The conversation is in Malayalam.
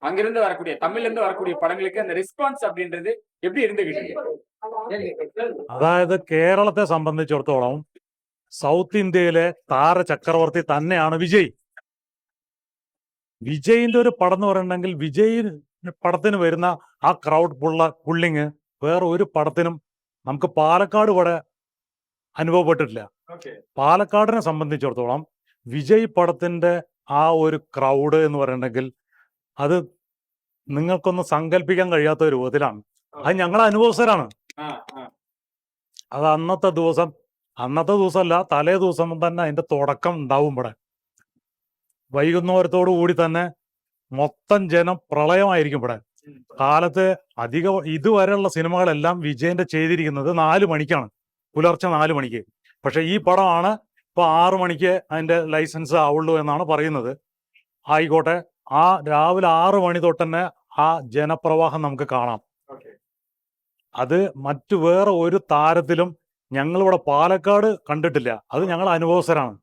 அங்கிருந்து வரக்கூடிய தமிழ்ல இருந்து வரக்கூடிய படங்களுக்கு அந்த ரெஸ்பான்ஸ் அப்படின்றது எப்படி இருந்துகிட்டு இருக்கு? അതായത് കേരളത്തെ സംബന്ധിച്ചിടത്തോളം സൗത്ത് ഇന്ത്യയിലെ താരചക്രവർത്തി തന്നെയാണ് വിജയ്. വിജയിന്റെ ഒരു പടം എന്ന് പറയുന്നുണ്ടെങ്കിൽ വിജയ് പടത്തിന് വരുന്ന ആ ക്രൗഡ് പുള്ളിങ് വേറെ ഒരു പടത്തിനും നമുക്ക് പാലക്കാട് ഇവിടെ അനുഭവപ്പെട്ടിട്ടില്ല. പാലക്കാടിനെ സംബന്ധിച്ചിടത്തോളം വിജയ് പടത്തിന്റെ ആ ഒരു ക്രൗഡ് എന്ന് പറയുന്നുണ്ടെങ്കിൽ അത് നിങ്ങൾക്കൊന്നും സങ്കല്പിക്കാൻ കഴിയാത്ത ഒരു രൂപത്തിലാണ്. അത് ഞങ്ങളെ അനുഭവസ്ഥരാണ്. അത് അന്നത്തെ ദിവസമല്ല, തലേ ദിവസം തന്നെ അതിന്റെ തുടക്കം ഉണ്ടാവും. ഇവിടെ വൈകുന്നേരത്തോടു കൂടി തന്നെ മൊത്തം ജനം പ്രളയമായിരിക്കും. ഇവിടെ കാലത്ത് ഇതുവരെയുള്ള സിനിമകളെല്ലാം വിജയന്റെ ചെയ്തിരിക്കുന്നത് 4 മണിക്കാണ്, പുലർച്ചെ 4 മണിക്ക്. പക്ഷെ ഈ പടമാണ് ഇപ്പൊ 6 മണിക്ക് അതിന്റെ ലൈസൻസ് ആവുള്ളൂ എന്നാണ് പറയുന്നത്. ആയിക്കോട്ടെ, ആ രാവിലെ 6 മണി തൊട്ട് തന്നെ ആ ജനപ്രവാഹം നമുക്ക് കാണാം. അത് മറ്റു വേറെ ഒരു താരത്തിലും ഞങ്ങളിവിടെ പാലക്കാട് കണ്ടിട്ടില്ല. അത് ഞങ്ങൾ അനുഭവസ്ഥരാണ്.